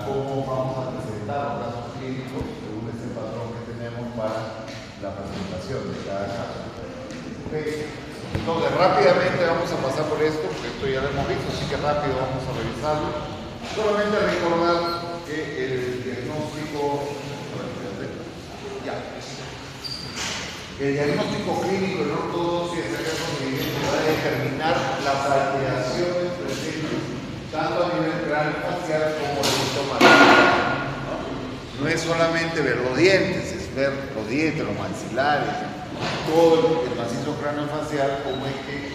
cómo vamos a presentar los casos clínicos según este patrón que tenemos para la presentación de cada caso. Okay. Entonces, rápidamente vamos a pasar por esto, porque esto ya lo hemos visto, así que rápido vamos a revisarlo. Solamente recordar que el diagnóstico, el diagnóstico clínico en ortodoncia es el procedimiento que va a determinar las alteraciones presentes tanto a nivel craneofacial como el sistema ¿no? No es solamente ver los dientes, es ver los dientes, los maxilares, todo el macizo craneofacial, cómo es que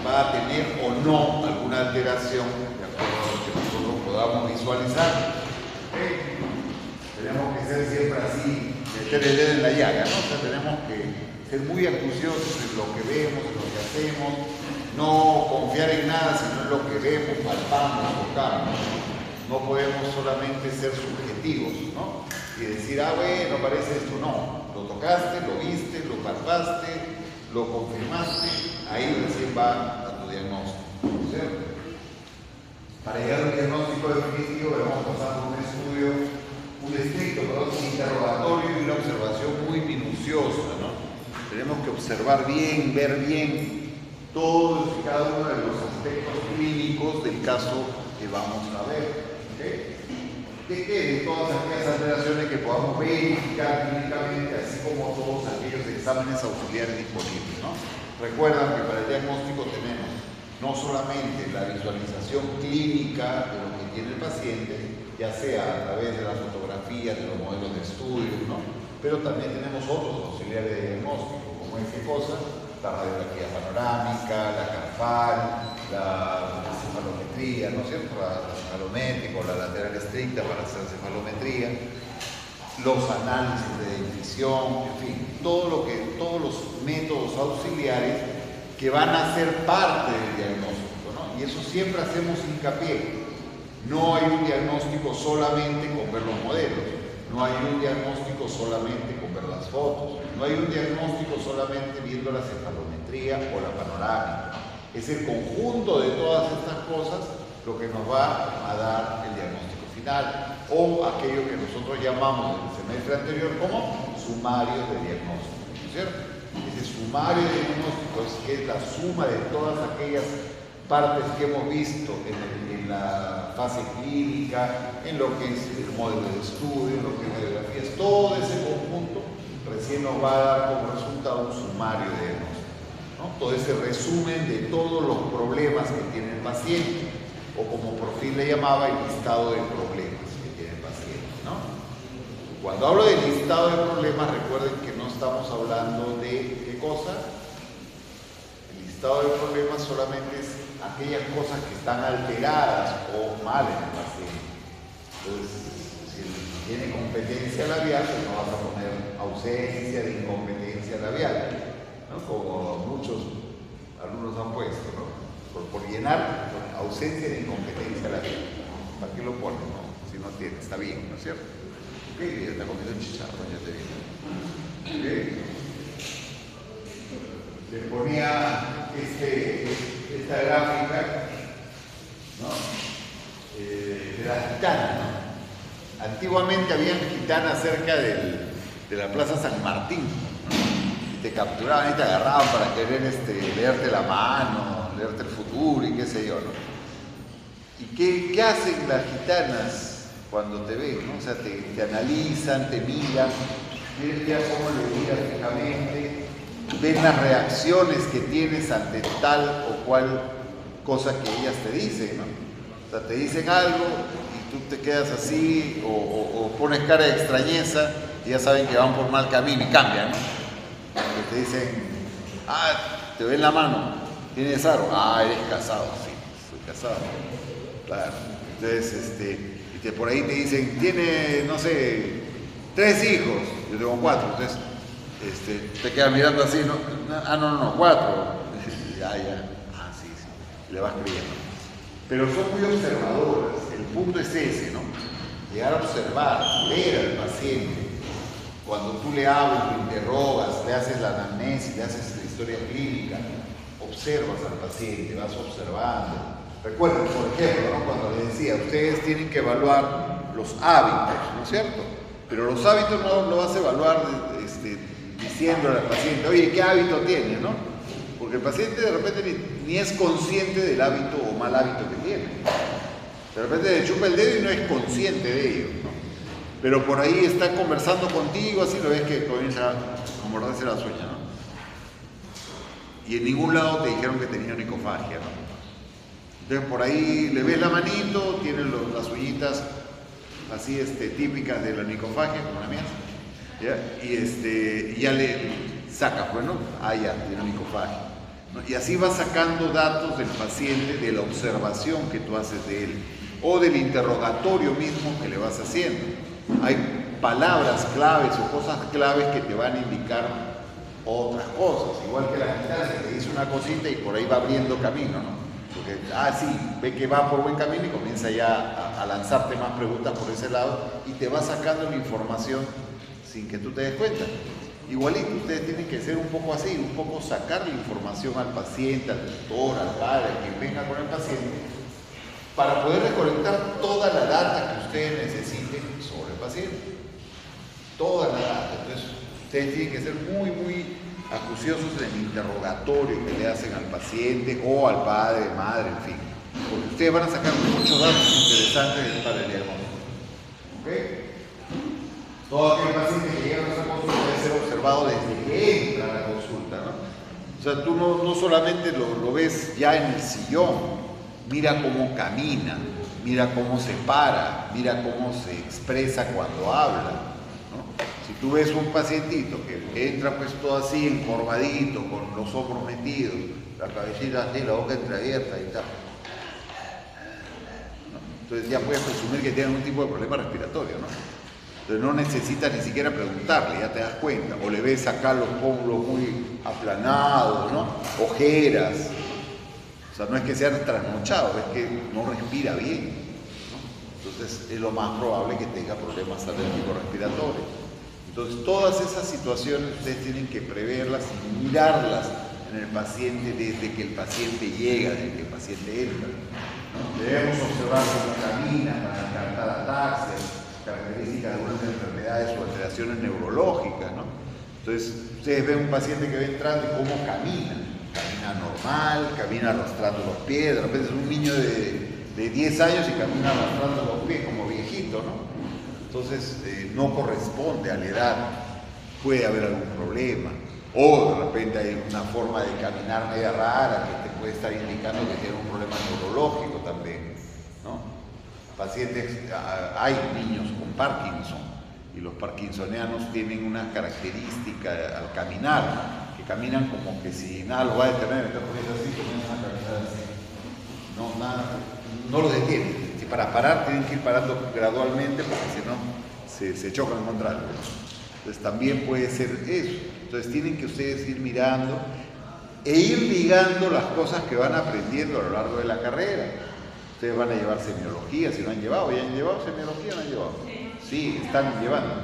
va a tener o no alguna alteración de acuerdo a lo que nosotros podamos visualizar. ¿Okay? Tenemos que ser siempre así, meter el dedo en la llaga, ¿no? O sea, tenemos que ser muy acuciosos en lo que vemos, en lo que hacemos, no confiar en nada, sino en lo que vemos, palpamos, tocamos. No podemos solamente ser subjetivos, ¿no? Y decir, ah, bueno, parece esto. No, lo tocaste, lo viste, lo palpaste, lo confirmaste, ahí recién va a tu diagnóstico, ¿cierto? Para llegar a un diagnóstico definitivo debemos pasar por un estudio, un interrogatorio y una observación muy minuciosa, ¿no? Tenemos que observar bien, ver bien todos y cada uno de los aspectos clínicos del caso que vamos a ver. ¿Okay? De todas aquellas alteraciones que podamos verificar clínicamente, así como todos aquellos exámenes auxiliares disponibles, ¿no? Recuerdan que para el diagnóstico tenemos no solamente la visualización clínica de lo que tiene el paciente, ya sea a través de las fotografías, de los modelos de estudio, ¿no? Pero también tenemos otros auxiliares de diagnóstico, como es qué cosa, la radiografía panorámica, la CARFAL, la cefalometría, ¿no es cierto? La cefalométrica o la lateral estricta para hacer cefalometría, los análisis de dentición, en fin, todos los métodos auxiliares que van a ser parte del diagnóstico, ¿no? Y eso siempre hacemos hincapié. No hay un diagnóstico solamente con ver los modelos, no hay un diagnóstico solamente con ver las fotos, no hay un diagnóstico solamente viendo la cefalometría o la panorámica. Es el conjunto de todas estas cosas lo que nos va a dar el diagnóstico final o aquello que nosotros llamamos en el semestre anterior como sumario de diagnóstico, ¿no es cierto? Ese sumario de diagnóstico es la suma de todas aquellas partes que hemos visto en la fase clínica, en lo que es el modelo de estudio, en lo que es radiografías, todo ese conjunto recién nos va a dar como resultado un sumario de diagnóstico, ¿no? Todo ese resumen de todos los problemas que tiene el paciente, o como por fin le llamaba, el listado de problemas que tiene el paciente, ¿no? Cuando hablo de listado de problemas, recuerden que no estamos hablando de ¿qué cosa? El listado de problemas solamente es aquellas cosas que están alteradas o mal en el paciente. Entonces, si tiene competencia labial, pues no vas a poner ausencia de incompetencia labial, ¿no? Como muchos alumnos han puesto, ¿no? Por llenar, ausencia de incompetencia labial. ¿Para qué lo ponen, no? Si no tiene, está bien, ¿no es cierto? Ok, ya está comiendo chicharrón, ya te digo. Okay. Le ponía esta gráfica, ¿no? De la gitana, ¿no? Antiguamente había gitanas cerca de la Plaza San Martín, ¿no? Y te capturaban y te agarraban para querer leerte la mano, leerte el futuro y qué sé yo, ¿no? ¿Y qué hacen las gitanas cuando te ven, ¿no? O sea, te analizan, te miran, quieren ver cómo le miras fijamente, ven las reacciones que tienes ante tal o cual cosa que ellas te dicen, ¿no? O sea, te dicen algo y tú te quedas así o pones cara de extrañeza y ya saben que van por mal camino y cambian, ¿no? Que te dicen, ah, te ven la mano, ¿tienes aro? Ah, eres casado, sí, soy casado. Claro. Entonces, por ahí te dicen, tiene, no sé, 3 hijos, yo tengo 4, entonces te quedas mirando así, ¿no? Ah, no, 4. Ya, ah, sí, le vas creyendo. Pero son muy observadoras, el punto es ese, ¿no? Llegar a observar, ver al paciente. Cuando tú le hablas, lo interrogas, le haces la anamnesis, le haces la historia clínica, observas al paciente, vas observando, Recuerden, por ejemplo, ¿no? Cuando les decía, ustedes tienen que evaluar los hábitos, ¿no es cierto? Pero los hábitos no lo vas a evaluar diciéndole al paciente, oye, ¿qué hábito tienes, no? Porque el paciente de repente ni es consciente del hábito o mal hábito que tiene. De repente le chupa el dedo y no es consciente de ello, ¿no? Pero por ahí está conversando contigo, así lo ves que comienza a morderse las uñas, ¿no? Y en ningún lado te dijeron que tenía onicofagia, ¿no? Entonces por ahí le ves la manito, tiene las uñitas así típicas de la onicofagia, como la mía, ¿ya? Y ya le saca, pues, ¿no? Ah, ya, tiene onicofagia, ¿no? Y así vas sacando datos del paciente, de la observación que tú haces de él, o del interrogatorio mismo que le vas haciendo. Hay palabras claves o cosas claves que te van a indicar otras cosas, igual que la gimnasia, que te dice una cosita y por ahí va abriendo camino, ¿no? Porque, sí, ve que va por buen camino y comienza ya a lanzarte más preguntas por ese lado y te va sacando la información sin que tú te des cuenta. Igualito, ustedes tienen que ser un poco así, un poco sacar la información al paciente, al tutor, al padre, a quien venga con el paciente, para poder recolectar toda la data que ustedes necesiten sobre el paciente. Toda la data. Entonces, ustedes tienen que ser muy, muy acuciosos en el interrogatorio que le hacen al paciente o al padre, madre, en fin. Porque ustedes van a sacar muchos datos interesantes para el diagnóstico. ¿Ok? Todo aquel paciente que llega a nuestra consulta debe ser observado desde que entra a la consulta, ¿no? O sea, tú no solamente lo ves ya en el sillón, mira cómo camina, mira cómo se para, mira cómo se expresa cuando habla, ¿no? Si tú ves un pacientito que entra pues todo así, encorvadito, con los hombros metidos, la cabecita así, la boca entreabierta y tal, ¿no? Entonces ya puedes presumir que tiene algún tipo de problema respiratorio, ¿no? Entonces no necesitas ni siquiera preguntarle, ya te das cuenta. O le ves acá los pómulos muy aplanados, ¿no? Ojeras. O sea, no es que sea trasnochado, es que no respira bien, ¿no? Entonces es lo más probable que tenga problemas alérgicos respiratorios. Entonces todas esas situaciones ustedes tienen que preverlas y mirarlas en el paciente desde que el paciente llega, desde que el paciente entra, ¿no? Debemos observar cómo camina para descartar ataxias, características de algunas enfermedades o alteraciones neurológicas, ¿no? Entonces, ustedes ven un paciente que va entrando y cómo camina. Camina normal, camina arrastrando los pies, de repente es un niño de 10 años y camina arrastrando los pies como viejito, ¿no? Entonces, no corresponde a la edad, puede haber algún problema. O de repente hay una forma de caminar media rara que te puede estar indicando que tiene un problema neurológico también, ¿no? Pacientes, hay niños con Parkinson y los parkinsonianos tienen una característica al caminar, que caminan como que si nada los va a detener, entonces así comienzan a caminar así. No, nada, no lo detienen. Si para parar tienen que ir parando gradualmente porque si no se chocan contra algo. Entonces también puede ser eso. Entonces tienen que ustedes ir mirando e ir ligando las cosas que van aprendiendo a lo largo de la carrera. Ustedes van a llevar semiología, si no han llevado, ¿ya han llevado semiología o no han llevado? Sí, están llevando,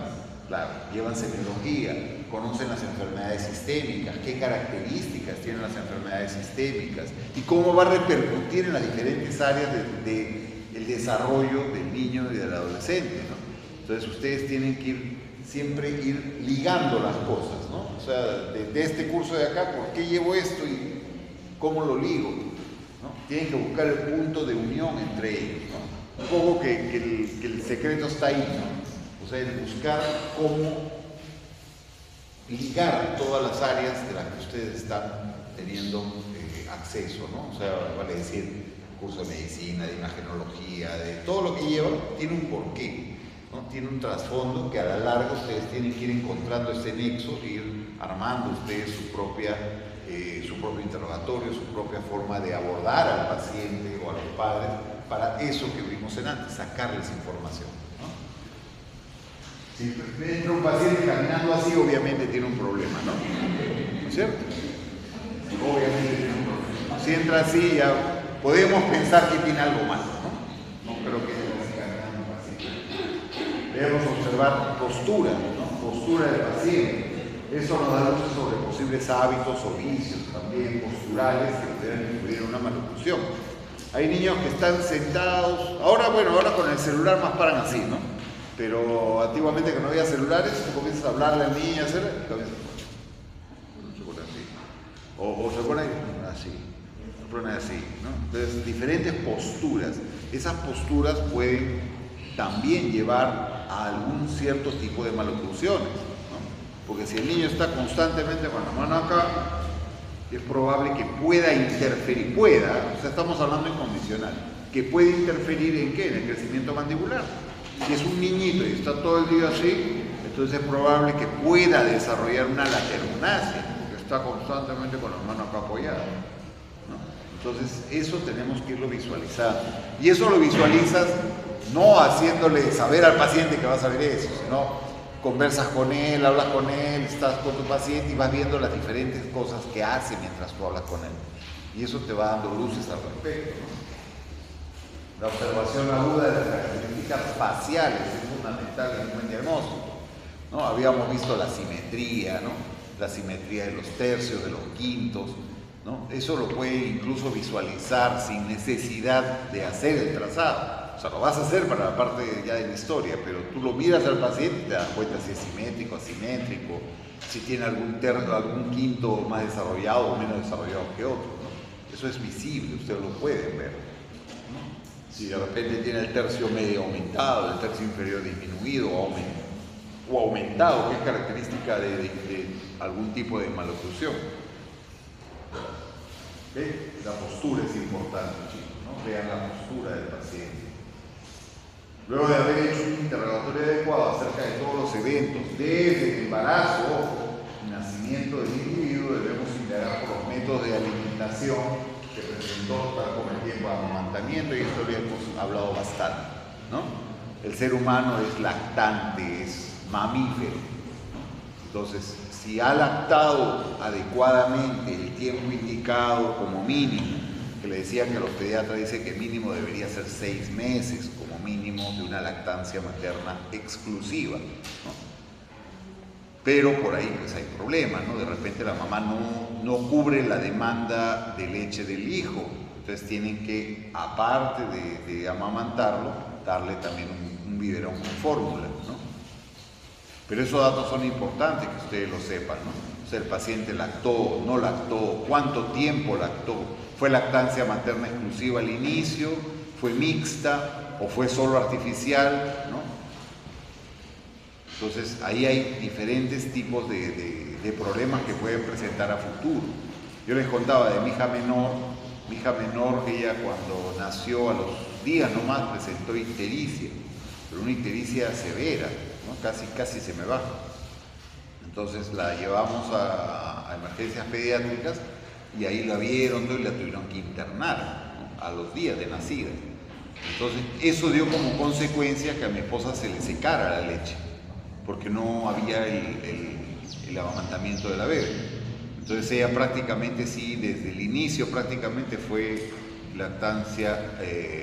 claro, llevan semiología, conocen las enfermedades sistémicas, qué características tienen las enfermedades sistémicas y cómo va a repercutir en las diferentes áreas del desarrollo del niño y del adolescente, ¿no? Entonces ustedes tienen que siempre ir ligando las cosas, ¿no? O sea, de este curso de acá, ¿por qué llevo esto y cómo lo ligo? ¿No? Tienen que buscar el punto de unión entre ellos, ¿no? Un poco que el secreto está ahí, ¿no? O sea, el buscar cómo ligar todas las áreas de las que ustedes están teniendo acceso, ¿no? O sea, vale decir, curso de medicina, de imagenología, de todo lo que llevan, tiene un porqué, ¿no? Tiene un trasfondo que a la larga ustedes tienen que ir encontrando ese nexo, ir armando ustedes su propio interrogatorio, su propia forma de abordar al paciente o a los padres para eso que vimos en antes, sacarles información, ¿no? Si entra un paciente caminando así, obviamente tiene un problema, ¿no? ¿No es cierto? Obviamente tiene un problema. Si entra así, ya podemos pensar que tiene algo mal, ¿no? No creo que esté así caminando un paciente. Debemos observar postura, ¿no? Postura del paciente. Eso nos da luces sobre posibles hábitos o vicios también posturales que pueden influir en una malnutrición. Hay niños que están sentados, ahora con el celular más paran así, ¿no? Pero antiguamente que no había celulares, tú comienzas a hablarle al niño, y comienzas se pone así. O se pone así, se pone así, ¿no? Entonces, diferentes posturas. Esas posturas pueden también llevar a algún cierto tipo de maloclusiones, ¿no? Porque si el niño está constantemente con la mano acá, es probable que pueda interferir, o sea, estamos hablando incondicional, que puede interferir ¿en qué? En el crecimiento mandibular. Si es un niñito y está todo el día así, entonces es probable que pueda desarrollar una laterognasia, porque está constantemente con la mano acá apoyada, ¿no? Entonces eso tenemos que irlo visualizando. Y eso lo visualizas no haciéndole saber al paciente que vas a ver eso, sino conversas con él, hablas con él, estás con tu paciente y vas viendo las diferentes cosas que hace mientras tú hablas con él. Y eso te va dando luces al respecto, ¿no? La observación aguda de las características faciales es fundamental en un buen diagnóstico, ¿no? Habíamos visto la simetría, ¿no? La simetría de los tercios, de los quintos, ¿no? Eso lo puede incluso visualizar sin necesidad de hacer el trazado. O sea, lo vas a hacer para la parte ya de la historia, pero tú lo miras al paciente y te das cuenta si es simétrico, asimétrico, si tiene algún quinto más desarrollado o menos desarrollado que otro, ¿no? Eso es visible, ustedes lo pueden ver, ¿no? Si de repente tiene el tercio medio aumentado, el tercio inferior disminuido o aumentado, que es característica de algún tipo de maloclusión. ¿Okay? La postura es importante, chicos, ¿no? Vean la postura del paciente. Luego de haber hecho un interrogatorio adecuado acerca de todos los eventos, desde el embarazo o nacimiento del individuo, debemos indagar por los métodos de alimentación que presentó tal como el tiempo de amamantamiento, y esto lo hemos hablado bastante, ¿no? El ser humano es lactante, es mamífero, ¿no? Entonces, si ha lactado adecuadamente el tiempo indicado como mínimo, que le decía que los pediatras dicen que mínimo debería ser 6 meses como mínimo de una lactancia materna exclusiva, ¿no? Pero por ahí pues hay problemas, ¿no? De repente la mamá no cubre la demanda de leche del hijo, entonces tienen que, aparte de amamantarlo, darle también un biberón con fórmula, ¿no? Pero esos datos son importantes que ustedes lo sepan, ¿no? O sea, el paciente lactó, no lactó, cuánto tiempo lactó, fue lactancia materna exclusiva al inicio, fue mixta o fue solo artificial, ¿no? Entonces ahí hay diferentes tipos de problemas que pueden presentar a futuro. Yo les contaba de mi hija menor, ella cuando nació a los días nomás presentó ictericia, pero una ictericia severa, ¿no? Casi se me baja. Entonces la llevamos a emergencias pediátricas y ahí la vieron y la tuvieron que internar, ¿no? A los días de nacida. Entonces eso dio como consecuencia que a mi esposa se le secara la leche, porque no había el amamantamiento de la bebé. Entonces ella prácticamente sí, desde el inicio prácticamente fue lactancia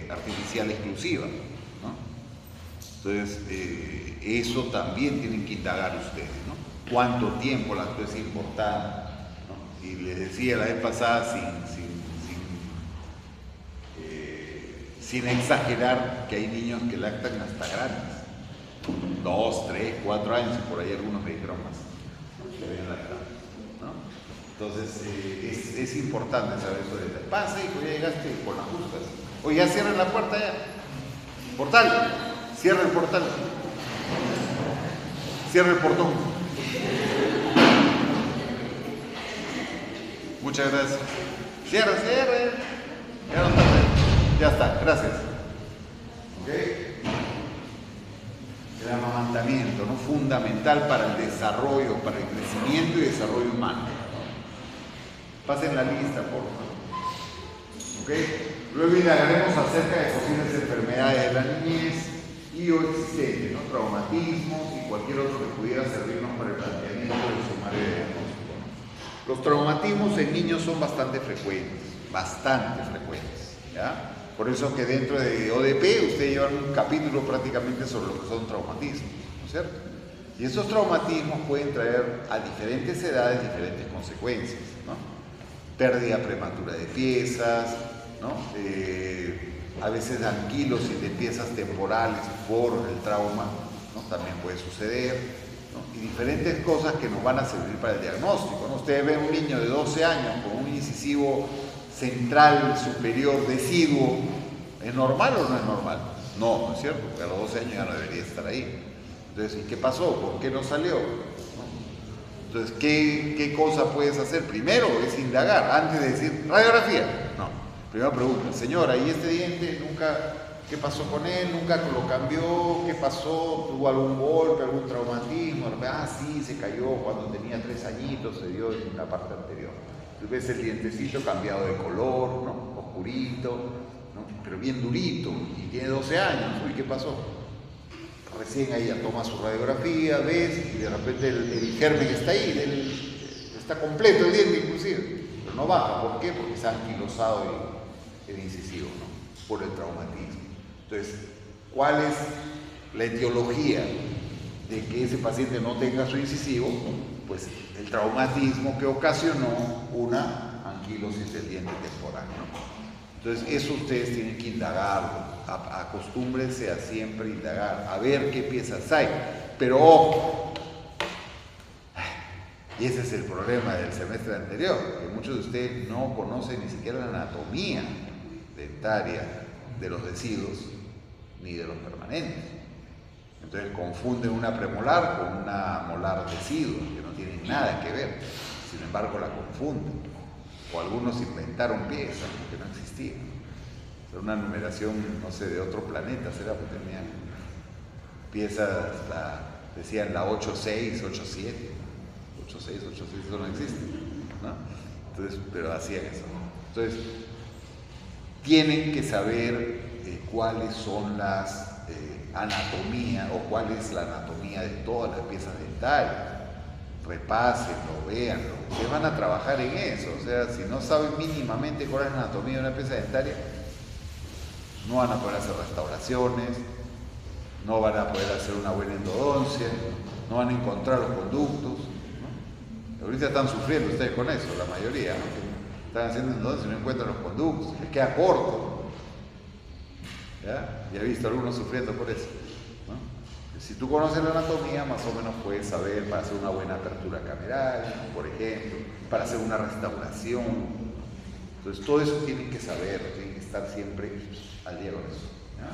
artificial exclusiva, ¿no? Entonces eso también tienen que indagar ustedes, ¿no? ¿Cuánto tiempo lactó? Es importante, ¿no? Y les decía la vez pasada sin exagerar que hay niños que lactan hasta grandes. 2, 3, 4 años, y por ahí algunos me dijeron más, que habían lactado, ¿no? Entonces, es importante saber eso de pasa, hijo, ya llegaste con las justas. Oye, ya cierren la puerta ya. Portal, cierra el portal. Cierra el portón. Muchas gracias. Cierra. Ya no está. Ya está, gracias. ¿Ok? El amamantamiento, ¿no? Fundamental para el desarrollo, para el crecimiento y desarrollo humano. Pasen la lista, por favor. ¿Ok? Luego indagaremos acerca de posibles enfermedades de la niñez y o existentes, ¿no? Traumatismos y cualquier otro que pudiera servirnos para el planteamiento del sumario de diagnóstico, ¿no? Los traumatismos en niños son bastante frecuentes, ¿ya? Por eso que dentro de ODP ustedes llevan un capítulo prácticamente sobre lo que son traumatismos, ¿no es cierto? Y esos traumatismos pueden traer a diferentes edades diferentes consecuencias, ¿no? Pérdida prematura de piezas, ¿no? A veces anquilos y de piezas temporales por el trauma, ¿no? También puede suceder, ¿no? Y diferentes cosas que nos van a servir para el diagnóstico, ¿no? Ustedes ven un niño de 12 años con un incisivo central superior deciduo, ¿es normal o no es normal? No, no es cierto, porque a los 12 años ya no debería estar ahí. Entonces, ¿y qué pasó? ¿Por qué no salió? Entonces, ¿qué cosa puedes hacer? Primero es indagar, antes de decir radiografía. No, primero pregunta, señora, ¿y este diente nunca, qué pasó con él? ¿Nunca lo cambió? ¿Qué pasó? ¿Tuvo algún golpe, algún traumatismo? Ah, sí, se cayó cuando tenía 3 añitos, se dio en la parte anterior. Entonces ves el dientecito cambiado de color, ¿no? Oscurito, ¿no? Pero bien durito, y tiene 12 años. Uy, ¿qué pasó? Recién ahí ya toma su radiografía, ves, y de repente el germen está ahí, está completo el diente inclusive, pero no baja. ¿Por qué? Porque se ha anquilosado el incisivo, ¿no? Por el traumatismo. Entonces, ¿cuál es la etiología de que ese paciente no tenga su incisivo? Pues el traumatismo que ocasionó una anquilosis del diente temporal, ¿no? Entonces, eso ustedes tienen que indagarlo. Acostúmbrense a siempre indagar, a ver qué piezas hay. Pero ojo, y ese es el problema del semestre anterior, que muchos de ustedes no conocen ni siquiera la anatomía dentaria de los deciduos ni de los permanentes. Entonces confunden una premolar con una molar decidua, que no tienen nada que ver. Sin embargo, la confunden. O algunos inventaron piezas que no existían. Era una numeración, no sé, de otro planeta, será, porque tenían piezas, decían la 86, 87, 86, 86, eso no existe, ¿no? Entonces, pero hacían eso. Entonces, tienen que saber cuáles son las anatomía, o cuál es la anatomía de todas las piezas dentales. Repásenlo, véanlo, ustedes van a trabajar en eso. O sea, si no saben mínimamente cuál es la anatomía de una pieza dentaria, no van a poder hacer restauraciones, no van a poder hacer una buena endodoncia, no van a encontrar los conductos, ¿no? Ahorita están sufriendo ustedes con eso, la mayoría, ¿no? Están haciendo endodoncia y no encuentran los conductos, les queda corto. ¿Ya? Y he visto a algunos sufriendo por eso, ¿no? Si tú conoces la anatomía, más o menos puedes saber para hacer una buena apertura cameral, por ejemplo, para hacer una restauración. Entonces, todo eso tienen que saber, tienen que estar siempre al día con eso, ¿ya?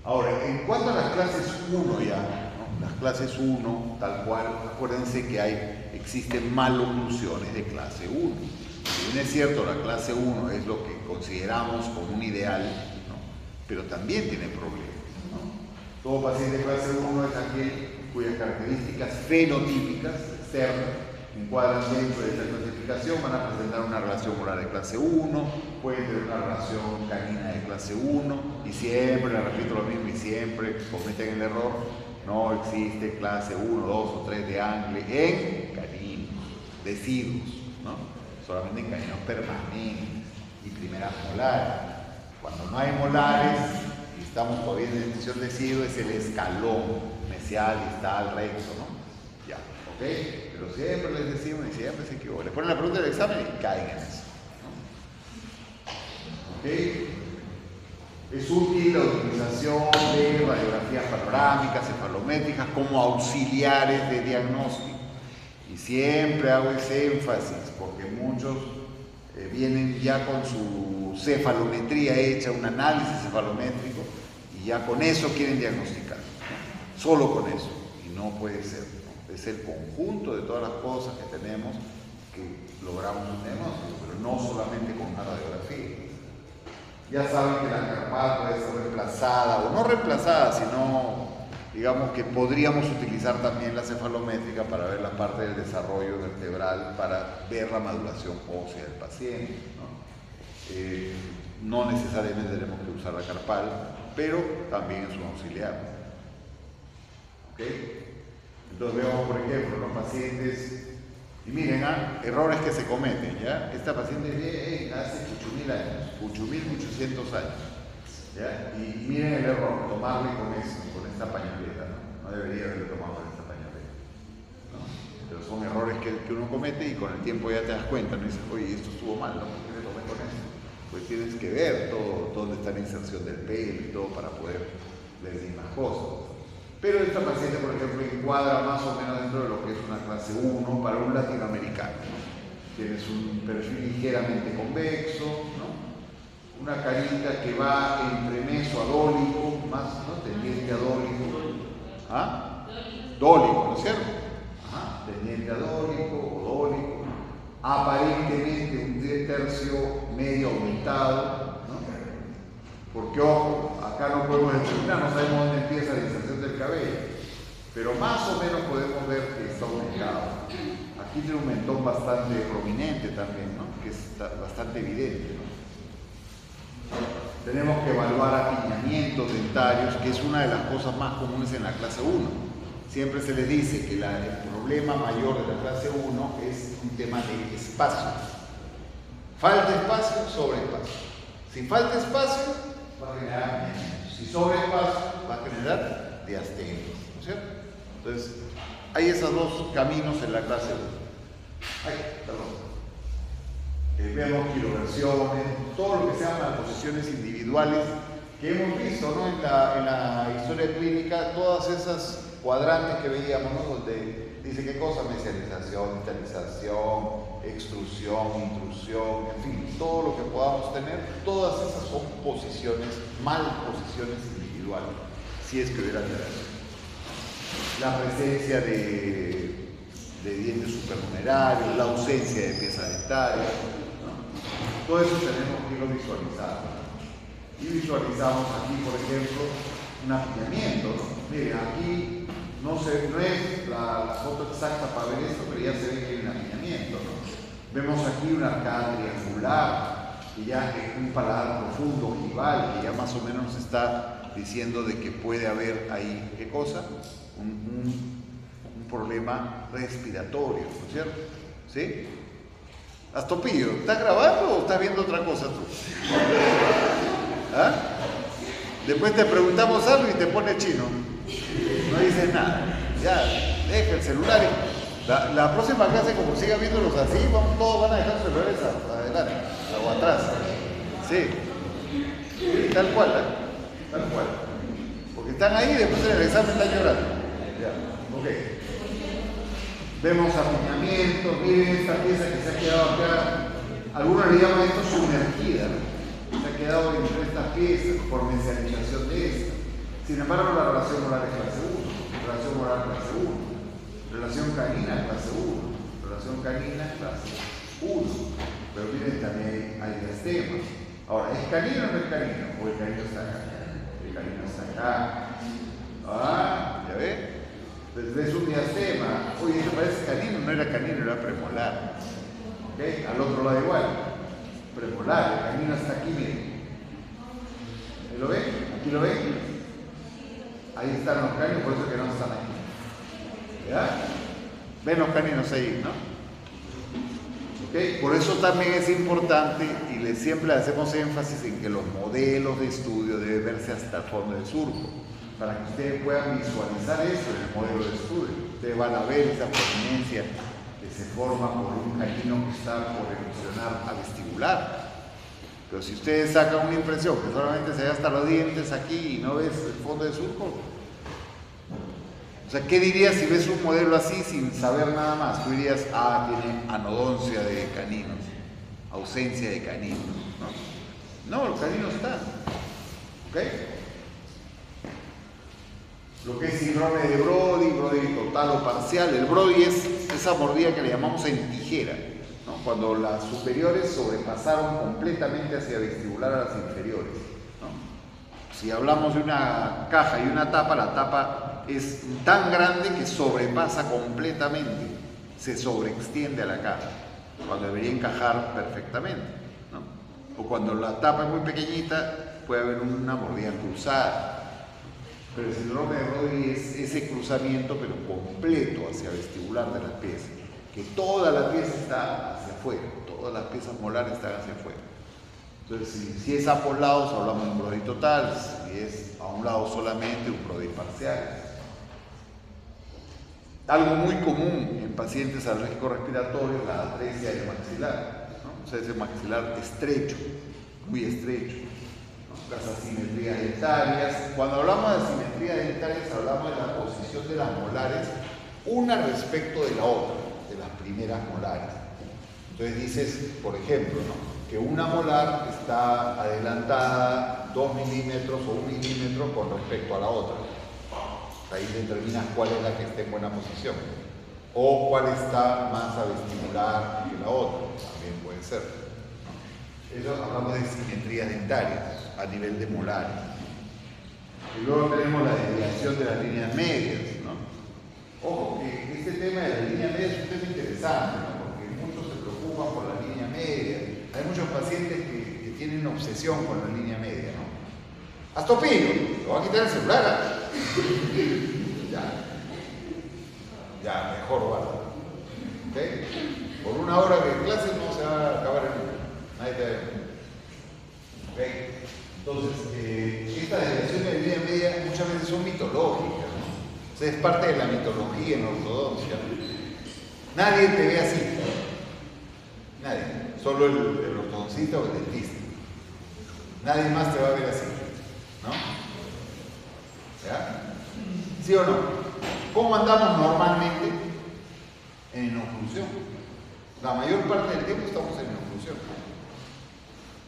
Ahora, en cuanto a las clases 1 ya, ¿no? Las clases 1, tal cual, acuérdense que existen maloclusiones de clase 1. Si bien es cierto, la clase 1 es lo que consideramos como un ideal, ¿no? Pero también tiene problemas. Todo paciente de clase 1 es aquel cuyas características fenotípicas externas encuadran dentro de esta clasificación, van a presentar una relación molar de clase 1, pueden tener una relación canina de clase 1, y siempre, les repito lo mismo, y siempre cometen el error, no existe clase 1, 2 o 3 de angle en caninos, deciduos, ¿no? Solamente en caninos permanentes y primeras molares. Cuando no hay molares, estamos todavía en dentición deciduo, es el escalón mesial, distal, recto, ¿no? Ya, ¿ok? Pero siempre les decimos y siempre se equivocan. Les ponen la pregunta del examen y caen en eso, ¿no? ¿Ok? Es útil la utilización de radiografías panorámicas, cefalométricas como auxiliares de diagnóstico. Y siempre hago ese énfasis porque muchos vienen ya con su cefalometría hecha, un análisis cefalométrico, y ya con eso quieren diagnosticar, ¿no? Solo con eso, y no puede ser, ¿no? Es el conjunto de todas las cosas que tenemos que logramos un diagnóstico, pero no solamente con una radiografía. Ya saben que la carpal puede ser reemplazada, o no reemplazada, sino, digamos que podríamos utilizar también la cefalométrica para ver la parte del desarrollo vertebral, para ver la maduración ósea del paciente, ¿no? No necesariamente tenemos que usar la carpal, pero también es un auxiliar. ¿Ok? Entonces vemos, por ejemplo, los pacientes, y miren, errores que se cometen, ¿ya? Esta paciente hace 8.000 años, 8.800 años, ¿ya? Y miren el error, tomarle con esta pañoleta, ¿no? No debería haberle tomado con esta pañoleta, ¿no? Pero son errores que uno comete y con el tiempo ya te das cuenta, no dices, oye, esto estuvo mal, ¿no? ¿Por qué me tomé con esto? Pues tienes que ver todo, dónde está la inserción del pelo y todo para poder decir más cosas. Pero esta paciente, por ejemplo, encuadra más o menos dentro de lo que es una clase 1 para un latinoamericano. Tienes un perfil ligeramente convexo, ¿no? Una carita que va entre mesoadólico, más, ¿no? Tendiente a dólico. ¿Ah? Dólico, ¿no es cierto? Ajá. Tendiente a dólico o dólico. Aparentemente un tercio medio aumentado, ¿no? Porque, ojo, acá no podemos determinar, no sabemos dónde empieza la inserción del cabello, pero más o menos podemos ver que está aumentado. Aquí tiene un mentón bastante prominente también, ¿no? Que es bastante evidente, ¿no? Tenemos que evaluar apiñamientos dentarios, que es una de las cosas más comunes en la clase 1. Siempre se les dice que el problema mayor de la clase 1 es un tema de espacio. Falta espacio, sobreespacio. Si falta espacio, va a generar apiñamientos. Si sobreespacio, va a generar diastemias, ¿no es cierto? Entonces, hay esos dos caminos en la clase 1. Vemos quiloversiones, todo lo que se llama posiciones individuales que hemos visto, ¿no? en la historia clínica, todas esas cuadrantes que veíamos, ¿no? Donde dice qué cosa, mesialización, distalización, extrusión, intrusión, en fin, todo lo que podamos tener, todas esas son posiciones, mal posiciones individuales, si es que hubiera alteración. La presencia de dientes supernumerarios, la ausencia de piezas dentarias, ¿no? Todo eso tenemos que irlo visualizando. Y visualizamos aquí, por ejemplo, un apiñamiento, ¿no? Miren, aquí no es la foto exacta para ver esto, pero ya se ve que hay un apiñamiento, ¿no? Vemos aquí una arcada triangular, que ya es un paladar profundo, ojival, que ya más o menos nos está diciendo de que puede haber ahí, ¿qué cosa? Un problema respiratorio, ¿no es cierto? ¿Sí? Astopillo, ¿estás grabando o estás viendo otra cosa tú? ¿Ah? Después te preguntamos algo y te pone chino. No dices nada. Ya, deja el celular. La próxima clase, como siga viéndolos así, todos van a dejar sus celulares adelante o atrás. Sí, tal cual, ¿eh? Tal cual. Porque están ahí y después en el examen están llorando. Ya, ok. Vemos apiñamiento, miren esta pieza que se ha quedado acá. Algunos le llaman esto sumergida, ¿no? Se ha quedado entre estas piezas por mesialización de esta. Sin embargo, la relación molar es clase 1, relación molar clase 1, relación canina clase 1, relación canina clase 1. Pero miren, también hay diastemas. Ahora, ¿es canino o no es canino? O el canino está acá. El canino está acá. Ah, ¿ya ves? Entonces ves un diastema. Oye, esto parece canino, no era canino, era premolar. ¿Ok? Al otro lado igual. Premolar, el canino está aquí, miren. ¿Lo ven? ¿Aquí lo ven? Ahí están los caninos, por eso que no están aquí. ¿Ya? Ven los caninos ahí, ¿no? ¿Ok? Por eso también es importante, y siempre hacemos énfasis en que los modelos de estudio deben verse hasta el fondo del surco, para que ustedes puedan visualizar eso en el modelo de estudio. Ustedes van a ver esa prominencia que se forma por un canino que está por evolucionar a vestibular. Pero si ustedes sacan una impresión que solamente se ve hasta los dientes aquí y no ves el fondo del surco, o sea, ¿qué dirías si ves un modelo así sin saber nada más? Tú dirías, tiene anodoncia de caninos, ausencia de caninos, ¿no? No, los caninos están, ¿ok? Lo que es síndrome de Brody total o parcial. El Brody es esa mordida que le llamamos en tijera, ¿no? Cuando las superiores sobrepasaron completamente hacia vestibular a las inferiores, ¿no? Si hablamos de una caja y una tapa, la tapa es tan grande que sobrepasa completamente, se sobreextiende a la caja, cuando debería encajar perfectamente, ¿no? O cuando la tapa es muy pequeñita, puede haber una mordida cruzada. Pero el síndrome de Brody es ese cruzamiento, pero completo hacia vestibular de las piezas, que toda la pieza está hacia afuera, todas las piezas molares están hacia afuera. Entonces, si es a ambos lados, hablamos de un Brody total, si es a un lado solamente, un Brody parcial. Algo muy común en pacientes alérgicos respiratorios, la atresia del maxilar, ¿no? O sea, ese maxilar estrecho, muy estrecho, ¿no? Las asimetrías dentarias. Cuando hablamos de asimetrías dentarias, hablamos de la posición de las molares, una respecto de la otra, de las primeras molares. Entonces dices, por ejemplo, ¿no?, que una molar está adelantada 2 milímetros o 1 milímetro con respecto a la otra. Ahí determinas cuál es la que está en buena posición. O cuál está más avestibular que la otra. También puede ser. Eso hablamos de simetrías dentarias a nivel de molares. Y luego tenemos la desviación de las líneas medias, ¿no? Ojo, que este tema de la línea media es un tema interesante, ¿no?, porque muchos se preocupan por la línea media. Hay muchos pacientes que tienen obsesión con la línea media, ¿no? Astopino, lo va a quitar el celular. Ya, mejor guarda. ¿Okay? Por una hora de clase no se va a acabar el mundo. Nadie te ve. ¿Okay? Entonces, estas desviaciones de línea media muchas veces son mitológicas, ¿no? O sea, es parte de la mitología en la ortodoncia. Nadie te ve así. Nadie. Solo el ortodoncista o el dentista. Nadie más te va a ver así, ¿no? ¿Ya? ¿Sí o no? ¿Cómo andamos normalmente? En oclusión. La mayor parte del tiempo estamos en oclusión.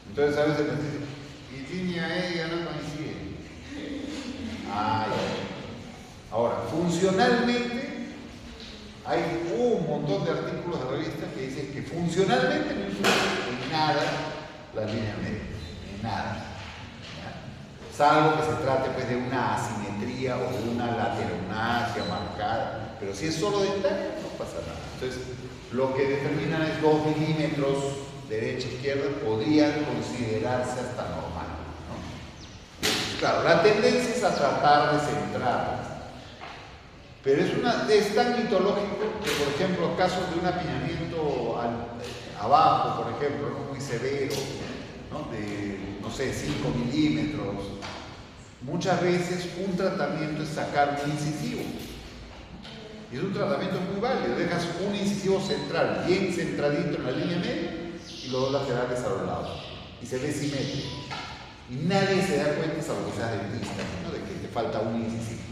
Entonces a veces nos dicen, y línea media no coincide. Ah, ya. Ahora, funcionalmente, hay un montón de artículos de revistas que dicen que funcionalmente no influye en nada la línea media. En nada. Salvo que se trate pues, de una asimetría o de una lateronasia marcada, pero si es solo dentaria no pasa nada. Entonces, lo que determinan es 2 milímetros derecha-izquierda, podrían considerarse hasta normal, ¿no? Claro, la tendencia es a tratar de centrarlas, pero es tan mitológico que, por ejemplo, casos de un apiñamiento abajo, por ejemplo, ¿no?, muy severo, ¿no?, de, no sé, 5 milímetros, muchas veces un tratamiento es sacar un incisivo. Y es un tratamiento muy válido. Dejas un incisivo central, bien centradito en la línea media, y los dos laterales a los lados. Y se ve simétrico. Y nadie se da cuenta, salvo que seas dentista, ¿no?, de que te falta un incisivo.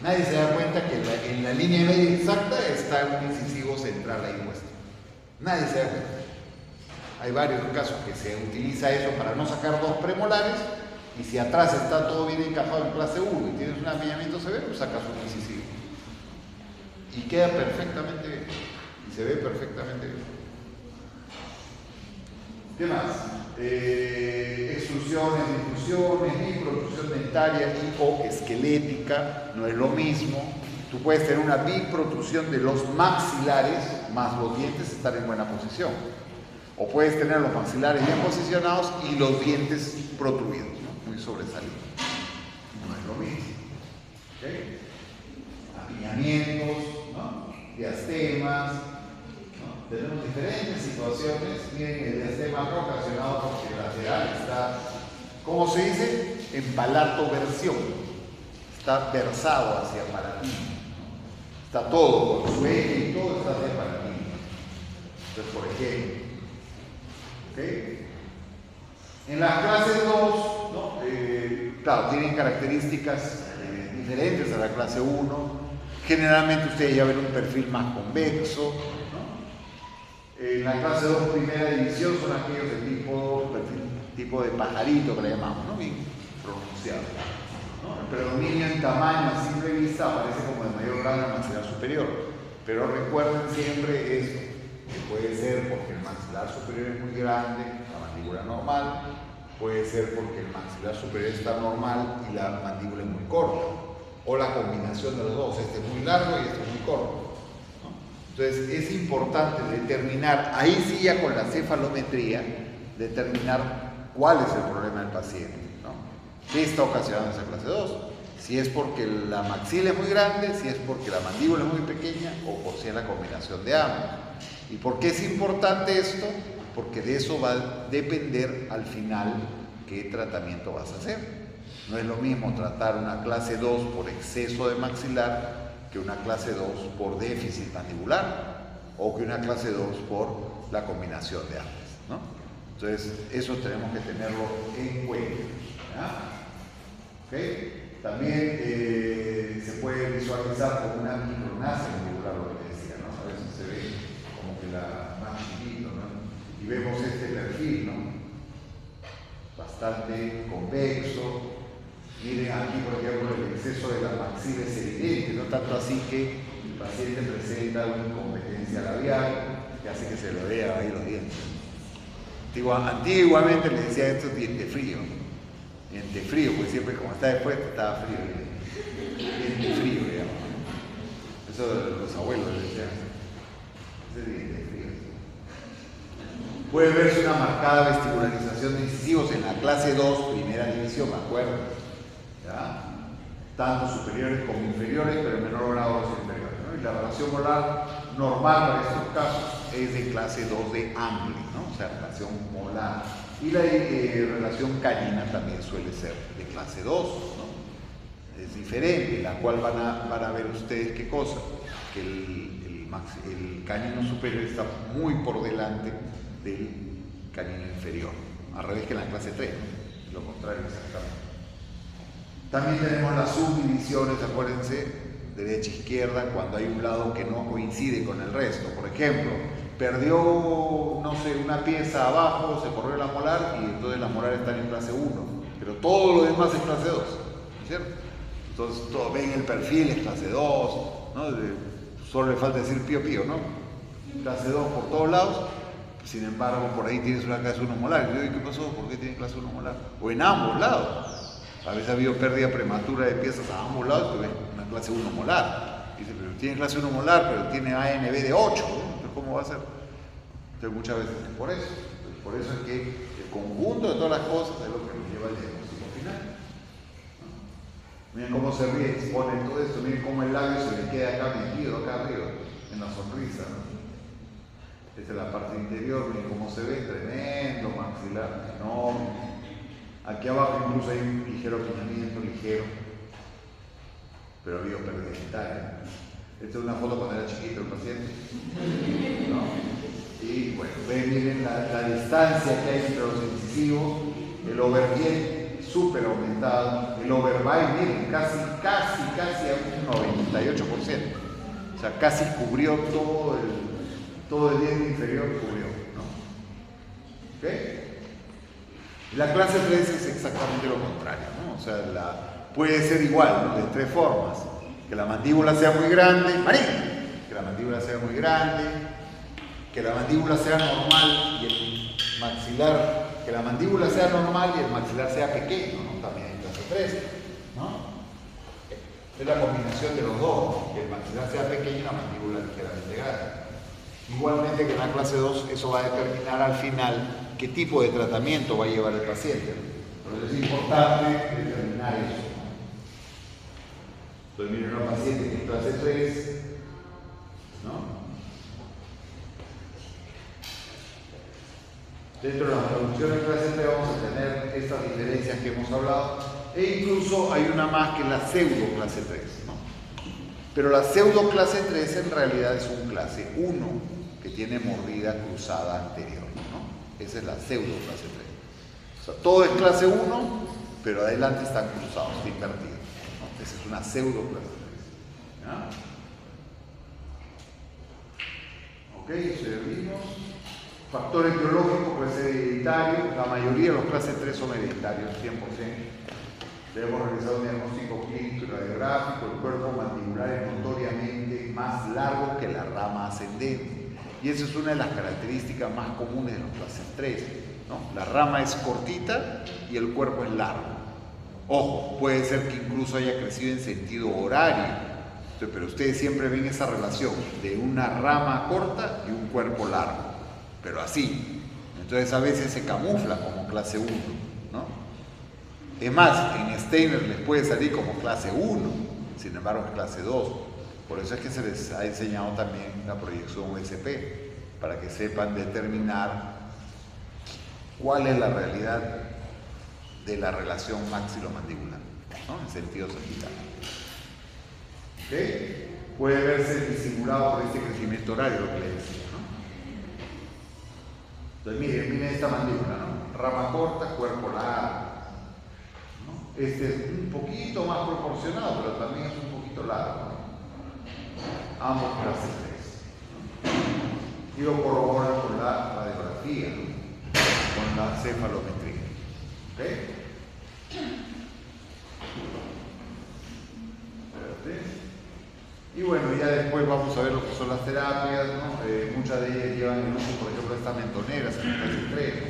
Nadie se da cuenta que en la línea media exacta está un incisivo central ahí puesto. Nadie se da cuenta. Hay varios casos que se utiliza eso para no sacar dos premolares, y si atrás está todo bien encajado en clase 1 y tienes un apiñamiento severo, sacas un incisivo. Y queda perfectamente bien. Y se ve perfectamente bien. ¿Qué más? Extrusiones, intrusiones, biprotrusión dentaria y o esquelética, no es lo mismo. Tú puedes tener una biprotrusión de los maxilares, más los dientes estar en buena posición. O puedes tener los maxilares bien posicionados y los dientes protruidos, ¿no?, muy sobresalidos. No es lo mismo. ¿Okay? Apiñamientos, ¿no?, diastemas, ¿no? Tenemos diferentes situaciones. Miren, el diastema acá ocasionado porque el lateral está, ¿cómo se dice? En palatoversión. Está versado hacia palatino, ¿no? Está todo, con su eje y todo está hacia palatino. Entonces, por ejemplo, ¿okay? En las clases 2, ¿no?, claro, tienen características diferentes a la clase 1. Generalmente ustedes ya ven un perfil más convexo, ¿no? En la clase 2, primera división, son aquellos de tipo de pajarito que le llamamos, ¿no?, bien pronunciado, ¿no? El predominio en tamaño a simple vista aparece como de mayor rango en el maxilar superior, pero recuerden siempre eso, que puede ser porque el maxilar superior es muy grande, la mandíbula normal, puede ser porque el maxilar superior está normal y la mandíbula es muy corta, o la combinación de los dos, este es muy largo y este es muy corto, ¿no? Entonces es importante determinar, ahí sí ya con la cefalometría, determinar cuál es el problema del paciente, ¿no? ¿Qué está ocasionando esa clase 2? Si es porque la maxila es muy grande, si es porque la mandíbula es muy pequeña o por si es la combinación de ambos. ¿Y por qué es importante esto? Porque de eso va a depender al final qué tratamiento vas a hacer. No es lo mismo tratar una clase 2 por exceso de maxilar que una clase 2 por déficit mandibular o que una clase 2 por la combinación de ambas, ¿no? Entonces, eso tenemos que tenerlo en cuenta, ¿ya? ¿Okay? También se puede visualizar como una micronasia mandibular, lo que decía, ¿no? A veces se ve como que la más chiquito, ¿no? Y vemos este perfil, ¿no? Bastante convexo. Miren aquí, por ejemplo, el exceso de la maxila es evidente, no tanto así que el paciente presenta una incompetencia labial que hace que se le vea ahí los dientes. Antiguamente les decía esto diente frío, pues siempre como está después estaba frío, diente frío, digamos. Eso los abuelos les decían, ese diente frío. Puede verse una marcada vestibularización de incisivos en la clase 2, primera división, me acuerdo. ¿Ya? Tanto superiores como inferiores, pero en menor grado los inferiores, ¿no? Y la relación molar normal para estos casos es de clase 2 de Angle, ¿no? O sea, relación molar. Y la relación canina también suele ser de clase 2, ¿no? Es diferente, la cual van a ver ustedes qué cosa, que el canino superior está muy por delante del canino inferior, al revés que en la clase 3, ¿no? Lo contrario exactamente. También tenemos las subdivisiones, acuérdense, derecha-izquierda, cuando hay un lado que no coincide con el resto. Por ejemplo, perdió, no sé, una pieza abajo, se corrió la molar y entonces las molares están en clase 1, pero todo lo demás es clase 2, ¿no es cierto? Entonces, todo, ven el perfil, es clase 2, ¿no? Solo le falta decir pío pío, ¿no? Clase 2 por todos lados, sin embargo, por ahí tienes una clase 1 molar. Y yo, ¿qué pasó? ¿Por qué tiene clase 1 molar? O en ambos lados. A veces ha habido pérdida prematura de piezas a ambos lados, pero es una clase 1 molar. Dice, pero tiene clase 1 molar, pero tiene ANB de 8, ¿no? Entonces, ¿cómo va a ser? Entonces, muchas veces es por eso. Entonces, por eso es que el conjunto de todas las cosas es lo que nos lleva al diagnóstico final, ¿no? Miren cómo se ríe, expone todo esto, miren cómo el labio se le queda acá metido, acá arriba, en la sonrisa, ¿no? Esta es la parte interior, miren cómo se ve, tremendo, maxilar, enorme. Aquí abajo incluso hay un ligero apiñamiento, ligero, pero había pérdida dentaria. Esta es una foto cuando era chiquito el paciente, ¿no? Y bueno, ven, miren la distancia que hay entre los incisivos, el overbiel súper aumentado, el overbite, miren, casi a un 98%. O sea, casi cubrió todo el diente inferior, cubrió, ¿no? ¿Ok? La clase 3 es exactamente lo contrario, ¿no? O sea, puede ser igual, ¿no? De tres formas. Que la mandíbula sea muy grande, Marín, que la mandíbula sea muy grande, que la mandíbula sea normal y el maxilar, que la mandíbula sea normal y el maxilar sea pequeño, ¿no? También en clase 3, ¿no? Es la combinación de los dos, ¿no? Que el maxilar sea pequeño y la mandíbula ligeramente grande. Igualmente que en la clase 2 eso va a determinar al final qué tipo de tratamiento va a llevar el paciente. Por eso es importante determinar eso. Entonces miren una paciente que es clase 3, ¿no? Dentro de las traducciones de clase 3 vamos a tener estas diferencias que hemos hablado e incluso hay una más que es la pseudo clase 3, ¿no? Pero la pseudo clase 3 en realidad es un clase 1 que tiene mordida cruzada anterior, ¿no? Esa es la pseudo clase 3. O sea, todo es clase 1, pero adelante están cruzados, está invertido, ¿no? Esa es una pseudo clase 3. ¿Ya? Ok, seguimos. Factor etiológico puede ser hereditario. La mayoría de los clases 3 son hereditarios, 100%. Debemos realizar un diagnóstico clínico y radiográfico. El cuerpo mandibular es notoriamente más largo que la rama ascendente. Y esa es una de las características más comunes de los clases 3, ¿no? La rama es cortita y el cuerpo es largo. Ojo, puede ser que incluso haya crecido en sentido horario, pero ustedes siempre ven esa relación de una rama corta y un cuerpo largo, pero así. Entonces a veces se camufla como clase 1, ¿no? Es más, en Steiner les puede salir como clase 1, sin embargo es clase 2. Por eso es que se les ha enseñado también la proyección USP, para que sepan determinar cuál es la realidad de la relación maxilomandibular, ¿no? En sentido cervical. ¿Ok? puede verse disimulado por este crecimiento horario, lo que le decía, ¿no? Entonces miren esta mandíbula, ¿no? Rama corta, cuerpo largo, ¿no? Este es un poquito más proporcionado, pero también es un poquito largo, ¿no? Ambos clase 3, ¿no? Y lo corroboran con la radiografía, ¿no? Con la cefalometría, ¿ok? Y bueno, ya después vamos a ver lo que son las terapias, ¿no? Muchas de ellas llevan el uso, por ejemplo, estas mentoneras en el caso extremo.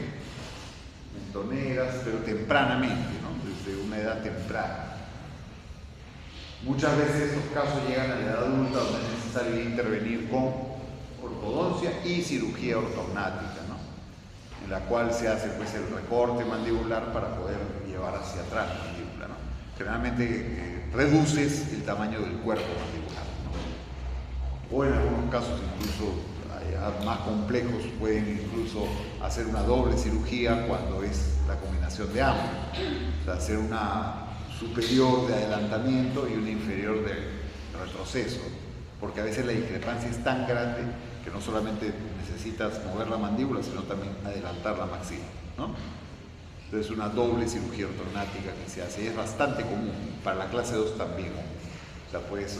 Mentoneras, pero tempranamente, ¿no? Desde una edad temprana. Muchas veces estos casos llegan a la edad adulta donde es necesario intervenir con ortodoncia y cirugía ortognática, ¿no? En la cual se hace pues el recorte mandibular para poder llevar hacia atrás la mandíbula, ¿no? Generalmente reduces el tamaño del cuerpo mandibular, ¿no? O en algunos casos incluso más complejos pueden incluso hacer una doble cirugía cuando es la combinación de ambos, o sea, hacer una superior de adelantamiento y una inferior de retroceso, porque a veces la discrepancia es tan grande que no solamente necesitas mover la mandíbula, sino también adelantar la maxila, ¿no? Entonces una doble cirugía ortognática que se hace, y es bastante común, para la clase 2 también, o sea, puedes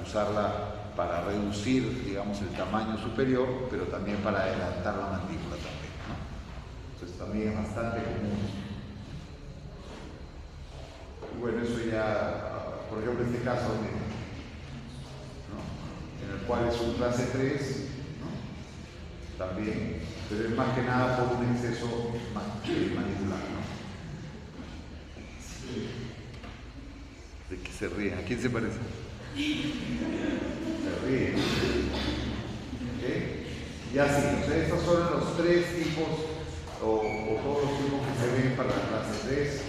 usarla para reducir, digamos, el tamaño superior, pero también para adelantar la mandíbula también, ¿no? Entonces también es bastante común. Y bueno, eso ya, por ejemplo, este caso, ¿no? En el cual es un clase 3, ¿no? También, pero es más que nada por un exceso mandibular, ¿no? ¿De qué se ríen? ¿A quién se parece? Se ríen. ¿Okay? Y así, o sea, estos son los 3 tipos o todos los tipos que se ven para la clase 3.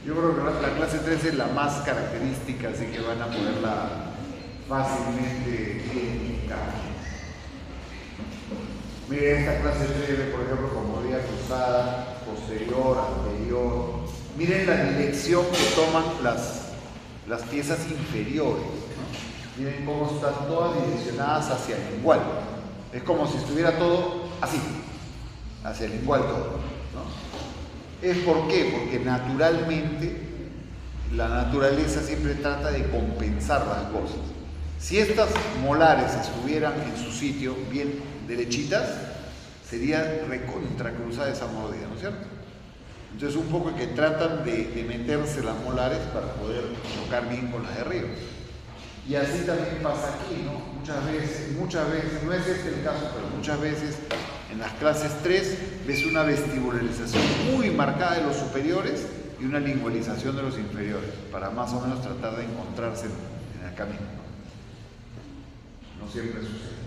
Yo creo que la clase 3 es la más característica, así que van a poderla fácilmente identificar. Miren esta clase 3, por ejemplo, con mordida cruzada, posterior, anterior. Miren la dirección que toman las piezas inferiores, ¿no? Miren cómo están todas direccionadas hacia el lingual. Es como si estuviera todo así, hacia el lingual todo, ¿no? ¿Es por qué? Porque naturalmente la naturaleza siempre trata de compensar las cosas. Si estas molares estuvieran en su sitio bien derechitas, sería recontra cruzada esa mordida, ¿no es cierto? Entonces un poco que tratan de meterse las molares para poder chocar bien con las de arriba. Y así también pasa aquí, ¿no? Muchas veces, no es este el caso, pero muchas veces en las clases 3 ves una vestibularización muy marcada de los superiores y una lingualización de los inferiores, para más o menos tratar de encontrarse en el camino, ¿no? No siempre sucede.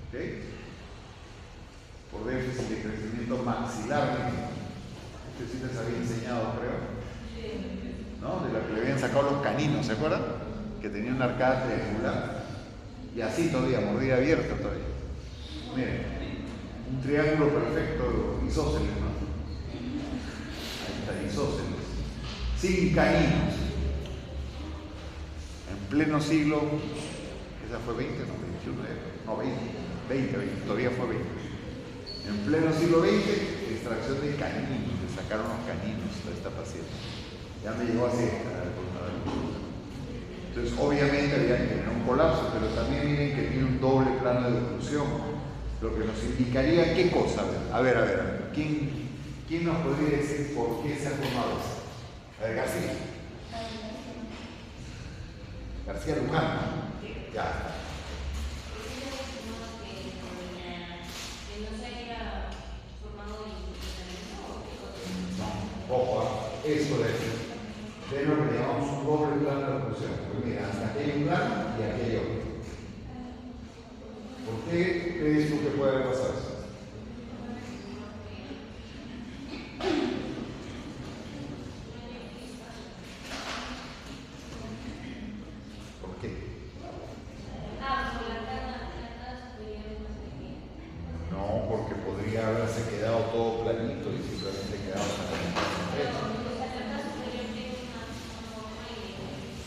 ¿Ok? Por déficit de crecimiento maxilar, este sí les había enseñado, creo, ¿no? De la que le habían sacado los caninos, ¿se acuerdan? Que tenía una arcada triangular y así todavía, mordida abierta todavía. Miren, un triángulo perfecto, isósceles, ¿no? Ahí está, isósceles, sin caninos, en pleno siglo, esa fue 20, no, 21, no, 20, todavía fue 20. En pleno siglo XX, extracción de caninos, le sacaron los caninos a esta paciente. Ya me llegó así. Entonces, obviamente había que tener un colapso, pero también miren que tiene un doble plano de oclusión, lo que nos indicaría qué cosa. A ver, ¿quién nos podría decir por qué se ha formado eso? A ver, García Luján. Ya. Ojo, eso de lo que llamamos un doble plano de oclusión. Pues mira, hasta aquí hay un plano y aquí hay otro. ¿Por qué crees tú que puede haber pasado eso? ¿Por qué? No, porque podría haberse quedado todo planito y simplemente quedado en la.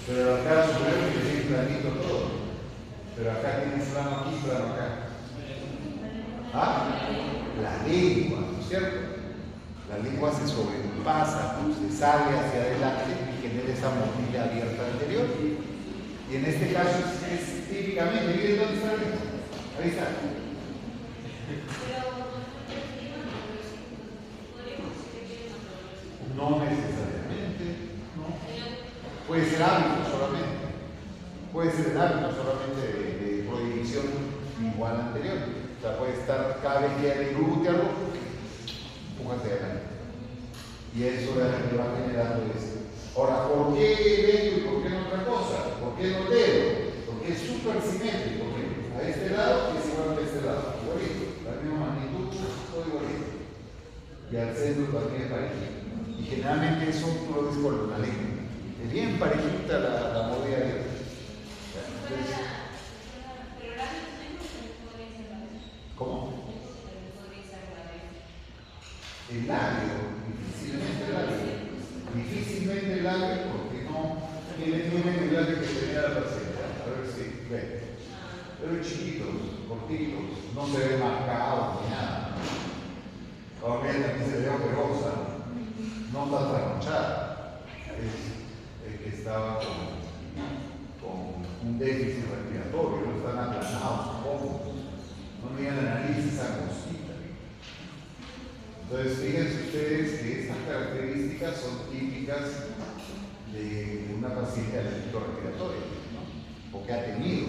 Pero acá superior que tiene planito todo. Pero acá tienes plano aquí, plano acá. ¿Ah? La lengua, ¿no es cierto? La lengua se sobrepasa, se sale hacia adelante y genera esa mordida abierta anterior. Y en este caso es típicamente, ¿miren dónde está la lengua? Ahí está. No necesariamente, no. Puede ser hábito solamente. Puede ser el hábito solamente de prohibición igual anterior. O sea, puede estar cada vez que hay glúteo, empuja hacia adelante. Y eso le va generando esto. Ahora, ¿por qué esto y por qué no otra cosa? ¿Por qué no dedo? Porque es súper simétrico. A este lado es igual a este lado. Igualito. La misma magnitud, todo igualito. Y al centro también es parecido. Y generalmente eso tú lo ves con la lengua. Es bien parejita la mordida abierta. ¿Cómo? El labio, difícilmente el labio. Difícilmente el labio porque no tiene el labio que tenía la paciente. A ver si ve. Pero chiquitos, cortitos, no se ve marcado ni nada. Ahora también se ve operosa, no está trasnochada. Es el que estaba con un déficit respiratorio, no están aplanados, cómodos. No miran la nariz, esa cosita. Entonces, fíjense ustedes que estas características son típicas de una paciente alérgico respiratoria, ¿no? Porque ha tenido.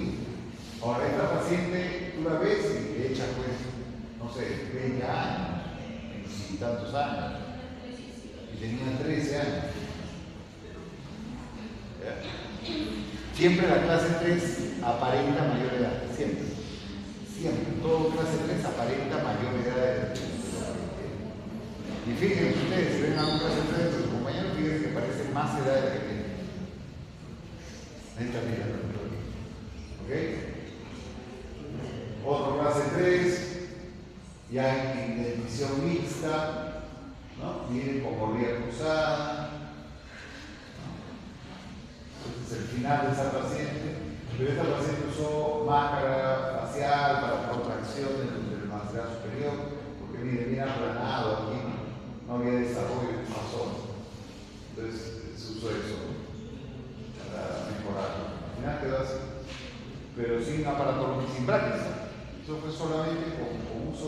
Ahora, esta paciente, tú la ves y le echa, pues, no sé, 20 años, 20 y tantos años, y tenía 13 años. ¿Ya? Siempre la clase 3 aparenta mayor edad, siempre. Siempre, todo clase 3 aparenta mayor edad de y fíjense ustedes, si ven a un clase 3 de sus compañeros, fíjense que parece más edad de la que tienen. Ahí está, mira, ¿ok? Otro clase 3, ya en definición mixta, ¿no? Viene con mordida cruzada. Este es el final de esa paciente. Pero esta paciente usó máscara facial para contracción del maxilar superior, porque mire, bien aplanado aquí, no había desarrollo, pasó. Entonces se usó eso para mejorarlo. Al final quedó así, pero sin aparato, sin brackets. Eso fue solamente con uso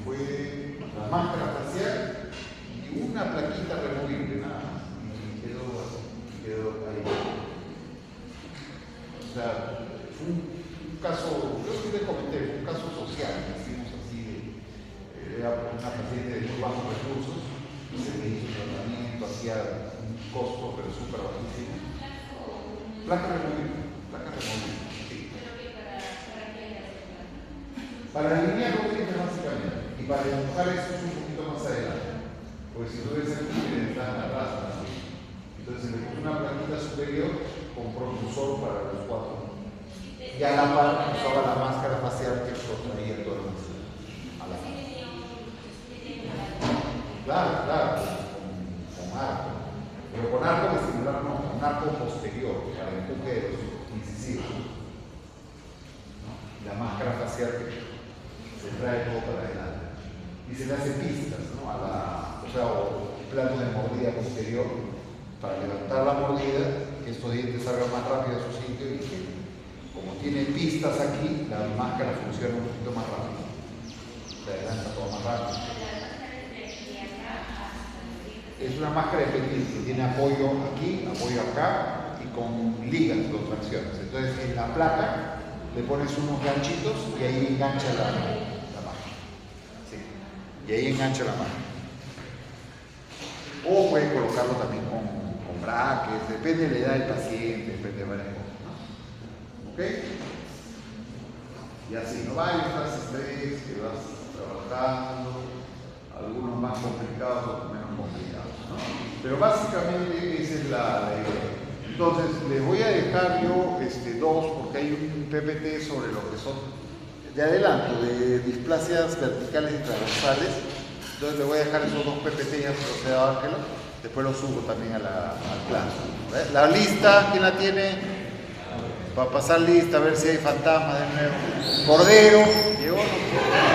fue la máscara facial y una plaquita removible, nada más. Y quedó ahí. O sea, fue un caso, creo que les comenté, fue un caso social, decimos así, era una paciente de muy bajos recursos, y se le hizo tratamiento, hacía un costo, pero súper bajísimo. Placa removible, sí. Para alinear los dientes básicamente, y para dibujar eso es un poquito más adelante, porque si no debe ser que están atrás, así. Entonces se le puso una plaquita superior con propulsor para los 4. Y a la par usaba la máscara facial que protraía todo el mundo. Claro, con arco. Pero con arco vestibular no, con arco posterior, para el empuje de los incisivos. ¿No? Y la máscara facial que se trae todo para adelante. Y se le hace pistas, ¿no? O plano de mordida posterior, para levantar la mordida, que estos dientes salgan más rápido a su sitio y que, como tiene pistas aquí, la máscara funciona un poquito más rápido. Se adelanta todo más rápido. Es una máscara de pendiente que tiene apoyo aquí, apoyo acá y con ligas, contracciones. Entonces en la placa le pones unos ganchitos y ahí engancha la máquina. Sí. Y ahí engancha la máquina. O puedes colocarlo también con brackets, depende de la edad del paciente, depende de varias cosas, ¿no? ¿Ok? Y así, no varios clases 3 que vas trabajando, algunos más complicados, otros menos complicados, ¿no? Pero básicamente esa es la idea. Entonces, les voy a dejar yo dos, porque hay un PPT sobre lo que son, de adelanto, de displasias verticales y transversales. Entonces, les voy a dejar esos dos PPT, ya se los he dado a Ángela. Después lo subo también al plano. ¿Ves? La lista, ¿quién la tiene? Va a pasar lista, a ver si hay fantasma de nuevo. Cordero.